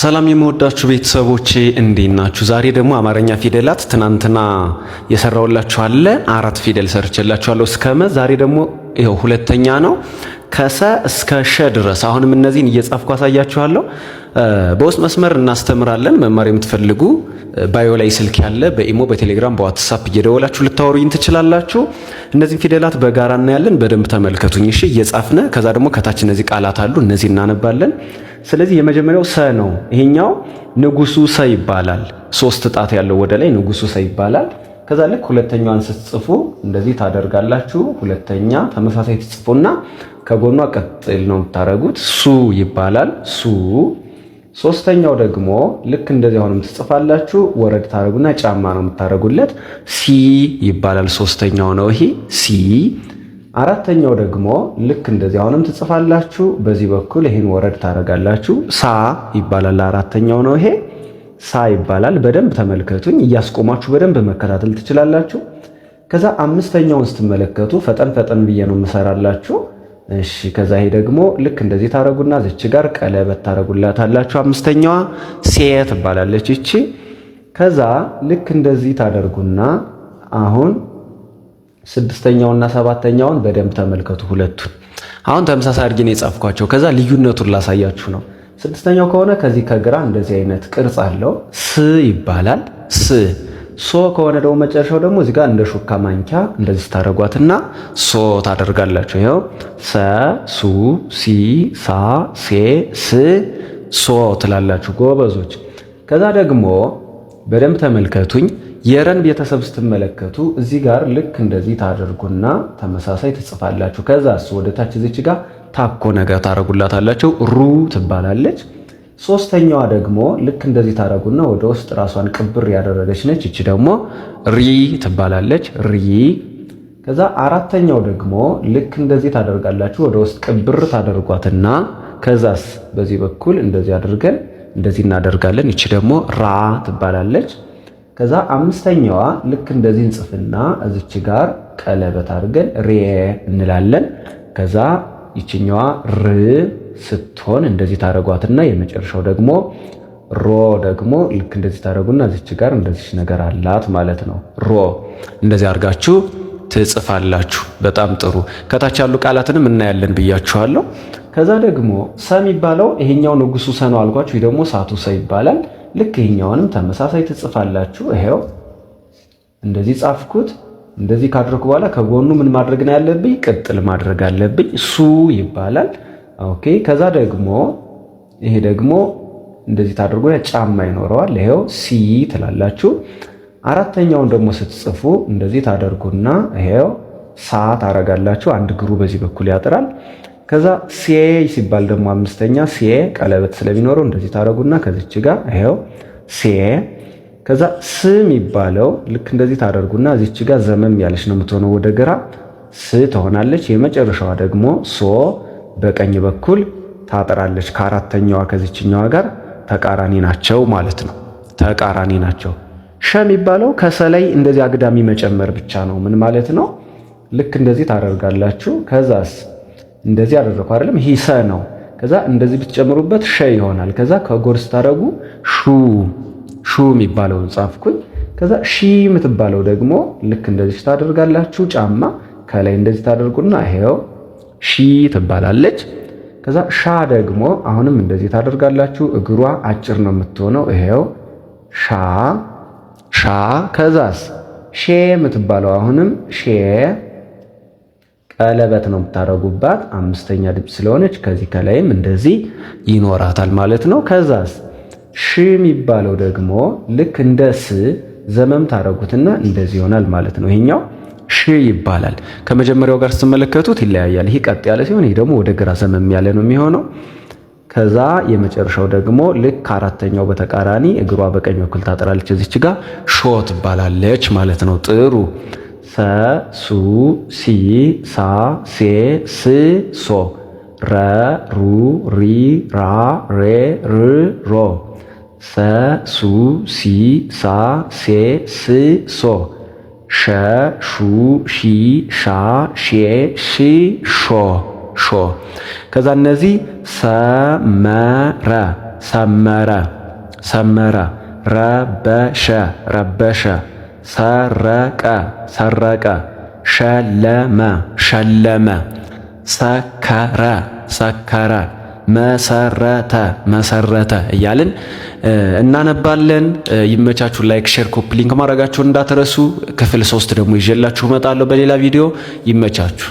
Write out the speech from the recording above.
ሰላም የምወዳችሁ ቤተሰቦቼ እንዴት ናችሁ? ዛሬ ደግሞ አማርኛ ፊደላት ትናንትና የሰራውላችሁ አለ 4 ፊደል ሰርቼላችኋለሁ እስከመ ዛሬ ደግሞ ይሄው ሁለተኛ ነው ከሰ እስከ ሸ ድረስ አሁንም እነዚህን እየጻፍኩ አሳያችኋለሁ። በውስጥ መስመር እናስተምራለን። መማር የምትፈልጉ ባዮ ላይ ስልክ ያለ በኢሞ በቴሌግራም በዋትስአፕ እየደወላችሁ ልታወሩኝ ትችላላችሁ። እነዚህን ፊደላት በጋራ እናያለን። በደንብ ተመልከቱኝ እሺ። እየጻፍነ ከዛ ደግሞ ከታች እነዚህ ቃላት አሉ እነዚህ እናነባለን። ስለዚህ የመጀመሪያው ሰ ነው። ይሄኛው ንጉሱ ሰ ይባላል። 3 ጣት ያለው ወደ ላይ ንጉሱ ሰ ይባላል። ከዛ ልክ ሁለተኛዋን ስትጽፉ እንደዚህ ታደርጋላችሁ። ሁለተኛ ተመሳሳይ ትጽፉና ከጎኗ ቀጥል ነው የምታረጉት። ሱ ይባላል። ሱ። ሶስተኛው ደግሞ ልክ እንደዚህ አሁንም ትጽፋላችሁ። ወረድ ታረጉና ጫማ ነው የምታረጉለት። ሲ ይባላል። ሶስተኛው ነው ይሄ ሲ። አራተኛው ደግሞ ልክ እንደዚህ አሁንም ትጽፋላችሁ። በዚህ በኩል ይሄን ወረድ ታረጋላችሁ። ሳ ይባላል። አራተኛው ነው ይሄ ሳ ይባላል። በደንብ ተመልከቱኝ። እያስቆማችሁ በደንብ መከታተል ትችላላችሁ። ከዛ አምስተኛውን ስትመለከቱ ፈጠን ፈጠን ብዬ ነው የምሰራላችሁ። እሺ ከዛ ይሄ ደግሞ ልክ እንደዚህ ታረጉና እዚች ጋር ቀለበት ታረጉላታላችሁ። አምስተኛዋ ሴ ትባላለች እቺ። ከዛ ልክ እንደዚህ ታደርጉና አሁን ስድስተኛውና ሰባተኛውን በደንብ ተመልከቱ። ሁለቱን አሁን ተመሳሳይ አድርጌ ነው የጻፍኳቸው። ከዛ ልዩነቱን ላሳያችሁ ነው። ስድስተኛው ከሆነ ከዚህ ከግራ እንደዚህ አይነት ቅርጽ አለው ስ ይባላል። ስ። ሶ ከሆነ ደግሞ መጨረሻው ደግሞ እዚህ ጋር እንደ ሹካ ማንኪያ እንደዚህ ታረጓትና ሶ ታደርጋላችሁ። ይሄው ሰ ሱ ሲ ሳ ሴ ስ ሶ ትላላችሁ ጎበዞች። ከዛ ደግሞ በደንብ ተመልከቱኝ። የረን ቤተሰብ ስትመለከቱ እዚህ ጋር ልክ እንደዚህ ታደርጉና ተመሳሳይ ትጽፋላችሁ። ከዛ እሱ ወደ ታች እዚች ጋር ታኮ ነገር ታረጉላታላችሁ። ሩ ትባላለች። ሶስተኛዋ ደግሞ ልክ እንደዚህ ታረጉና ወደ ውስጥ ራሷን ቅብር ያደረገች ነች። እቺ ደግሞ ሪ ትባላለች። ሪ። ከዛ አራተኛው ደግሞ ልክ እንደዚህ ታደርጋላችሁ። ወደ ውስጥ ቅብር ታደርጓትና ከዛስ በዚህ በኩል እንደዚህ አድርገን እንደዚህ እናደርጋለን። እቺ ደግሞ ራ ትባላለች። ከዛ አምስተኛዋ ልክ እንደዚህ እንጽፍና እዚች ጋር ቀለበት አድርገን ሬ እንላለን። ከዛ ይችኛዋ ር ስትሆን እንደዚህ ታረጓትና የመጨረሻው ደግሞ ሮ ደግሞ ልክ እንደዚህ ታረጉና እዚች ጋር እንደዚህ ነገር አላት ማለት ነው። ሮ እንደዚህ አድርጋችሁ ትጽፋላችሁ። በጣም ጥሩ። ከታች ያሉ ቃላትንም እናያለን ብያችኋለሁ። ከዛ ደግሞ ሰ የሚባለው ይሄኛው ንጉሱ ሰ ነው አልኳችሁ። ይሄ ደግሞ ሳቱ ሰ ይባላል። ልክ ይሄኛውንም ተመሳሳይ ትጽፋላችሁ። ይሄው እንደዚህ ጻፍኩት። እንደዚህ ካደረኩ በኋላ ከጎኑ ምን ማድረግ ነው ያለብኝ? ቅጥል ማድረግ አለብኝ። ሱ ይባላል። ኦኬ። ከዛ ደግሞ ይሄ ደግሞ እንደዚህ ታደርጉና ጫማ ይኖረዋል። ይሄው ሲ ትላላችሁ። አራተኛውን ደግሞ ስትጽፉ እንደዚህ ታደርጉና ይሄው ሳ ታረጋላችሁ። አንድ እግሩ በዚህ በኩል ያጥራል። ከዛ ሴ ሲባል ደግሞ አምስተኛ ሴ ቀለበት ስለሚኖረው እንደዚህ ታረጉና ከዚች ጋር ይሄው ሴ። ከዛ ስ የሚባለው ልክ እንደዚህ ታደርጉና እዚች ጋር ዘመም ያለች ነው የምትሆነው ወደ ግራ ስ ትሆናለች። የመጨረሻዋ ደግሞ ሶ በቀኝ በኩል ታጥራለች። ከአራተኛዋ ከዚችኛዋ ጋር ተቃራኒ ናቸው ማለት ነው። ተቃራኒ ናቸው። ሸ የሚባለው ከሰላይ እንደዚህ አግዳሚ መጨመር ብቻ ነው። ምን ማለት ነው? ልክ እንደዚህ ታደርጋላችሁ። ከዛስ እንደዚህ አደረኩ አይደለም? ይሄ ሰ ነው። ከዛ እንደዚህ ብትጨምሩበት ሸ ይሆናል። ከዛ ከጎርስ ታረጉ ሹ የሚባለውን ጻፍኩኝ። ከዛ ሺ የምትባለው ደግሞ ልክ እንደዚህ ታደርጋላችሁ። ጫማ ከላይ እንደዚህ ታደርጉና ይሄው ሺ ትባላለች። ከዛ ሻ ደግሞ አሁንም እንደዚህ ታደርጋላችሁ። እግሯ አጭር ነው የምትሆነው። ይሄው ሻ። ከዛስ ሼ የምትባለው አሁንም ሼ ቀለበት ነው የምታረጉባት። አምስተኛ ድምፅ ስለሆነች ከዚህ ከላይም እንደዚህ ይኖራታል ማለት ነው። ከዛስ ሽ የሚባለው ደግሞ ልክ እንደ ስ ዘመም ታረጉትና እንደዚህ ይሆናል ማለት ነው። ይሄኛው ሽ ይባላል። ከመጀመሪያው ጋር ስትመለከቱት ይለያያል። ይሄ ቀጥ ያለ ሲሆን ይሄ ደግሞ ወደ ግራ ዘመም ያለ ነው የሚሆነው። ከዛ የመጨረሻው ደግሞ ልክ አራተኛው በተቃራኒ እግሯ በቀኝ በኩል ታጠራለች። እዚች ጋር ሾ ትባላለች ማለት ነው። ጥሩ። ሰ ሱ ሲ ሳ ሴ ስ ሶ ረ ሩ ሪ ራ ሬ ር ሮ ሰ ሱ ሲ ሳ ሴ ስ ሶ ሸ ሹ ሺ ሻ ሼ ሺ ሾ ሾ። ከዛ እነዚህ ሰመረ ሰመረ ሰመረ ረበሸ ረበሸ ሰረቀ ሰረቀ ሸለመ ሸለመ ሰከረ ሰከረ መሰረተ መሰረተ እያልን እናነባለን። ይመቻችሁ። ላይክ፣ ሼር፣ ኮፒ ሊንክ ማድረጋችሁን እንዳትረሱ። ክፍል 3 ደግሞ ይዤላችሁ እመጣለሁ በሌላ ቪዲዮ። ይመቻችሁ።